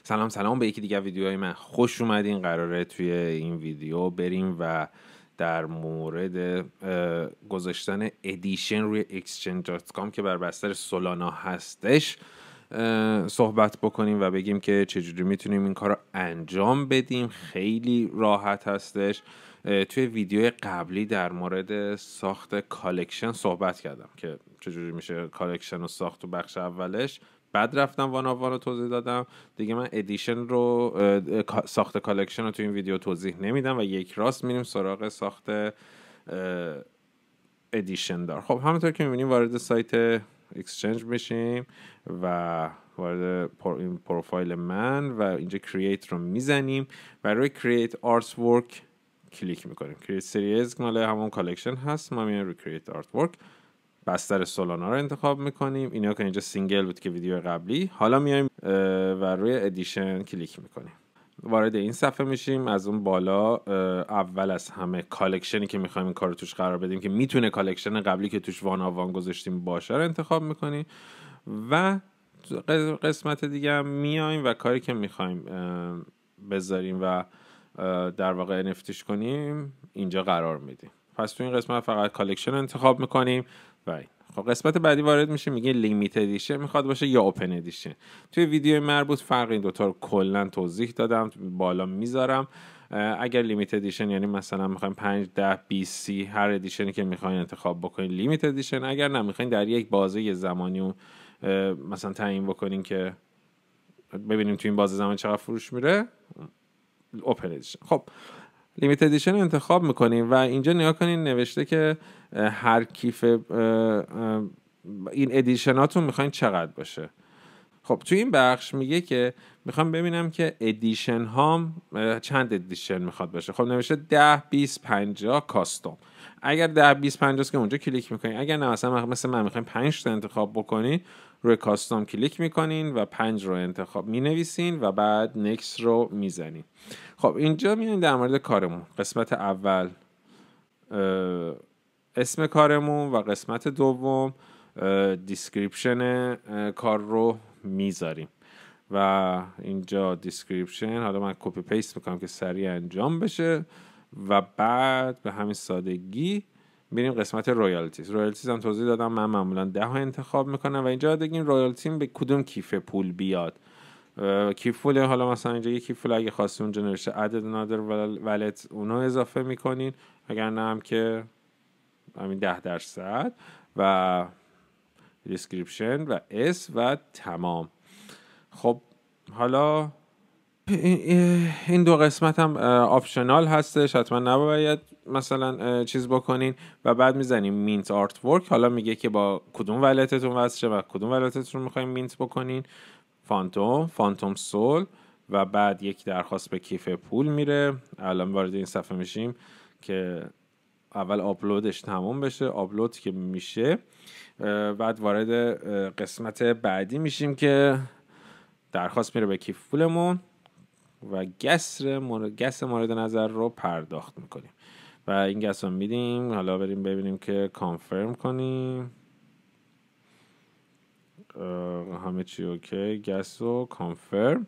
سلام به یکی دیگه ویدیوهای من خوش اومدین. قراره توی این ویدیو بریم و در مورد گذاشتن ادیشن روی exchange.com که بر بستر سولانا هستش صحبت بکنیم و بگیم که چجوری میتونیم این کار رو انجام بدیم. خیلی راحت هستش. توی ویدیو قبلی در مورد ساخت کالکشن صحبت کردم که چجوری میشه کالکشن رو ساخت تو بخش اولش. بعد رفتم وان آف وان رو توضیح دادم. دیگه من ادیشن رو ساخت کالکشن رو تو این ویدیو توضیح نمیدم و یک راست میریم سراغ ساخت ادیشن دار. خب همونطور که میبینیم وارد سایت اکسچنج میشیم و وارد این پروفایل من و اینجا کرییت رو میزنیم و روی کرییت آرت ورک کلیک میکنیم. کرییت سریز مال همون کالکشن هست. ما میایم روی کرییت آرت ورک بستر سولانا رو انتخاب میکنیم. اینا که اینجا سینگل بود که ویدیو قبلی. حالا میایم و روی ادیشن کلیک میکنیم. وارد این صفحه میشیم. از اون بالا اول از همه کالکشنی که میخوایم این کارو توش قرار بدیم که میتونه کالکشن قبلی که توش وان آوان گذاشتیم باشه رو انتخاب میکنیم و قسمت دیگه هم میایم و کاری که میخوایم بذاریم و در واقع NFTش کنیم اینجا قرار میدیم. پس تو این قسمت فقط کالکشن انتخاب میکنیم و خب قسمت بعدی وارد میشه. میگه لیمیت ادیشن میخواد باشه یا اوپن ادیشن. توی ویدیو مربوط فرق این دوتا رو کلا توضیح دادم، بالا میذارم. اگر لیمیت ادیشن یعنی مثلا میخواین 5 10 20 30 هر ادیشنی که میخواین انتخاب بکنین لیمیت ادیشن. اگر نمیخواین در یک بازه زمانی مثلا تعیین بکنین که ببینیم تو این بازه زمانی چقدر فروش میره، اوپن ادیشن. خب لیمیت ادیشن انتخاب میکنیم و اینجا نگاه کنین نوشته که هر کیف این ادیشناتون میخواین چقدر باشه. خب توی این بخش میگه که میخوام ببینم که ادیشن هام چند ادیشن میخواد باشه. خب نوشته 10 20 50 کاستوم. اگر 10 20 50 است که اونجا کلیک میکنین. اگر نه مثلا من میخوایم 5 تا انتخاب بکنین، روی کاستوم کلیک میکنین و 5 رو انتخاب مینویسین و بعد نکست رو میزنین. خب اینجا میایم در مورد کارمون. قسمت اول اسم کارمون و قسمت دوم دیسکریپشن کار رو میذاریم و اینجا دیسکریپشن حالا من کپی پیست میکنم که سریع انجام بشه و بعد به همین سادگی بریم قسمت رویالتیز هم توضیح دادم. من معمولا 10 انتخاب میکنم و اینجا بگیم رویالتیم به کدوم کیف پول بیاد. کیف پول حالا مثلا اینجا یک کیف پول اگه خواستین اونجا نوشته added another wallet اونو اضافه میکنین، اگر نه هم که همین 10% و دیسکریپشن و اس و تمام. خب حالا این دو قسمت هم آپشنال هستش، حتما نباید مثلا چیز بکنین و بعد میزنیم مینت آرت ورک. حالا میگه که با کدوم ولتتون وصل شه و کدوم ولتتون رو میخوایم مینت بکنین. فانتوم سول و بعد یک درخواست به کیف پول میره. الان وارد این صفحه میشیم که اول آپلودش تموم بشه. آپلود که میشه بعد وارد قسمت بعدی میشیم که درخواست میره به کیف پولمون و گس مورد نظر رو پرداخت میکنیم و این گس رو میدیم. حالا بریم ببینیم که کانفرم کنیم همه چی اوکی. گس رو کانفرم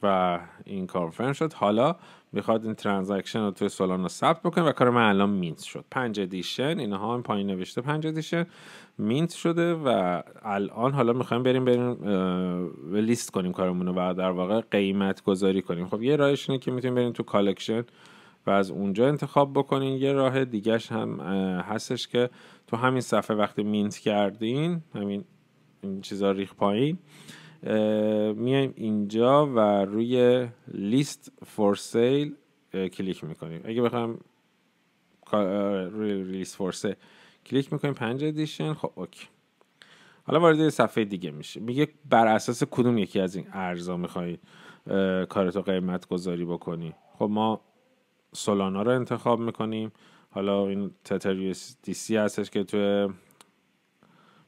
و این کانفرم شد. حالا میخواد این ترانزکشن رو توی سولانا ثبت بکنه و کار من الان مینت شد. 5 ادیشن اینها هم پایین نوشته 5 ادیشن مینت شده و الان حالا میخوایم بریم لیست کنیم کارمون رو و در واقع قیمت گذاری کنیم. خب یه راهش اینه که میتونیم بریم تو کالکشن و از اونجا انتخاب بکنین. یه راه دیگهش هم هستش که تو همین صفحه وقتی مینت کردین همین این چیزا ریخ پایین میایم اینجا و روی لیست فور سیل کلیک میکنیم. اگه بخوام روی لیست فور سیل کلیک میکنیم 5 ادیشن. خب اوکی. حالا وارد صفحه دیگه میشه. میگه بر اساس کدوم یکی از این ارزا میخوای کارتو قیمت گذاری بکنی. خب ما سولانا رو انتخاب میکنیم. حالا این تتر USDC هستش که توی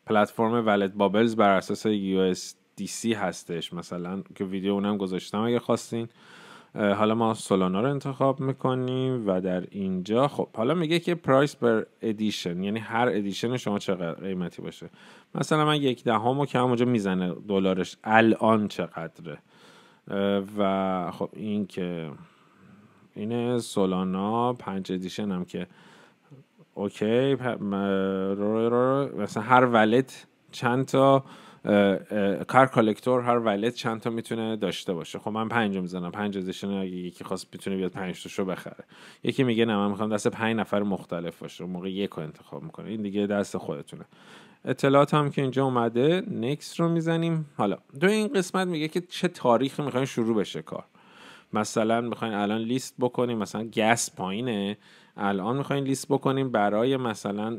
پلتفرم ولت بابلز بر اساس USDC هستش مثلا که ویدیو اونم گذاشتم اگه خواستین. حالا ما سولانا رو انتخاب میکنیم و در اینجا خب حالا میگه که پرایس بر ادیشن، یعنی هر ادیشن شما چقدر قیمتی باشه. مثلا من 1/10 که همونجا میزنه دلارش الان چقدره. و خب این که اینه سولانا 5 ادیشن هم که اوکی. مثلا هر ولت چند تا کار کالکتور، هر ولت چند تا میتونه داشته باشه. خب من 5 میزنم، 5 ادیشن، اگه یکی خواست میتونه بیاد 5 تاشو بخره. یکی میگه نه من میخوام دست 5 نفر مختلف باشه، اون موقع یک رو انتخاب میکنه. این دیگه دست خودتونه. اطلاعات هم که اینجا اومده، نکست رو میزنیم. حالا تو این قسمت میگه که چه تاریخی میخواین شروع بشه کار. مثلا میخواین الان لیست بکنیم، مثلا گس پایینه، الان میخواین لیست بکنیم برای مثلا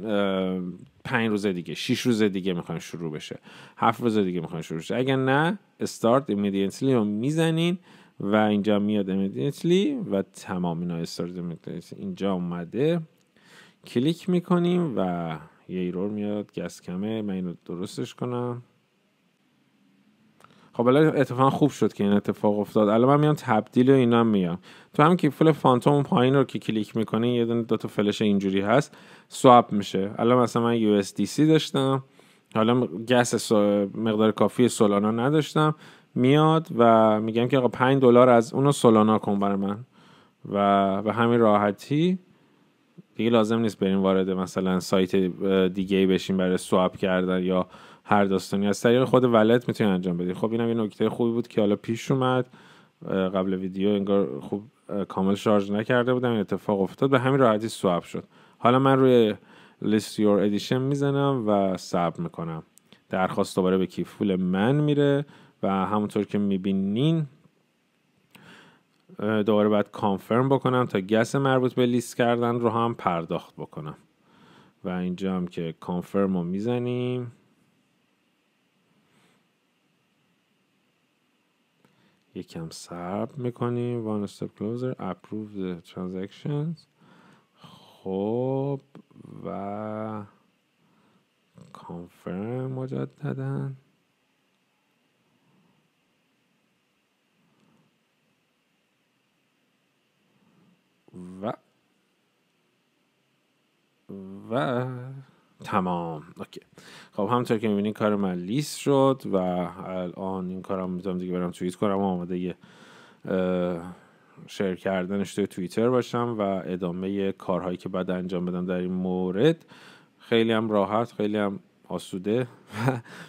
5 روز دیگه، 6 روز دیگه میخواین شروع بشه، 7 روز دیگه میخواین شروع بشه. اگر نه start immediately رو میزنین و اینجا میاد immediately و تمام اینا start immediately اینجا اومده. کلیک میکنیم و یه ایرور میاد گس کمه. من اینو درستش کنم. خب الان اتفاقا خوب شد که این اتفاق افتاد. الان من میام تبدیل و اینا میام. تو هم که فل فانتوم پایین رو که کلیک میکنی یه دونه 2 تا فلش اینجوری هست، سواب میشه. الان مثلا من USDC داشتم، حالا گس مقدار کافی سولانا نداشتم، میاد و میگم که آقا $5 از اونو سولانا کن برای من و به همین راحتی دیگه لازم نیست بریم وارد مثلا سایت دیگه بشیم برای سواب کردن یا هر داستانی. از طریق خود ولت میتونی انجام بدی. خب اینم یه نکته خوبی بود که حالا پیش اومد. قبل ویدیو انگار خوب کامل شارژ نکرده بودم، این اتفاق افتاد، به همین راحتی سواب شد. حالا من روی list your edition میزنم و ثبت میکنم. درخواست دوباره به کیفول من میره و همونطور که میبینین دوباره باید کانفرم بکنم تا گس مربوط به لیست کردن رو هم پرداخت بکنم. و اینجا هم که کانفرم رو میزنیم، یکم صبر میکنیم. one step closer approve the transactions. خب و کانفرم مجدداً و تمام. اوکی. خب همونطور که میبینین کار من لیست شد و الان این کارم میتونم دیگه برم توییت کنم و آماده یه شیر کردنش توی توییتر باشم و ادامه کارهایی که بعد انجام بدم در این مورد. خیلی هم راحت، خیلی هم آسوده و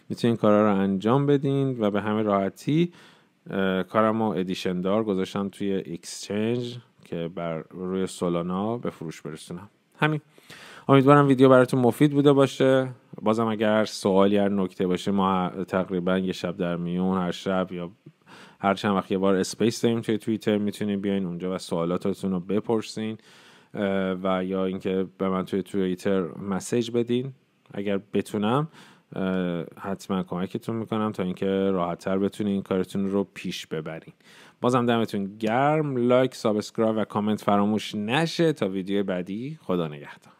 میتونین کارها رو انجام بدین و به همین راحتی کارم رو ادیشن دار گذاشتم توی اکسچنج که بر روی سولانا به فروش برسونم. همین. امیدوارم ویدیو براتون مفید بوده باشه. بازم اگر سوالی هر نکته باشه، ما تقریبا یه شب در میون هر شب یا هر چند وقت یه بار اسپیس داریم توی توییتر، میتونین بیاین اونجا و سوالاتتون رو بپرسین و یا اینکه به من توی توییتر مسیج بدین. اگر بتونم حتما کمکتون میکنم تا اینکه راحت‌تر بتونین این کارتون رو پیش ببرین. بازم دمتون گرم. لایک، سابسکرایب و کامنت فراموش نشه. تا ویدیو بعدی، خدا نگهدار.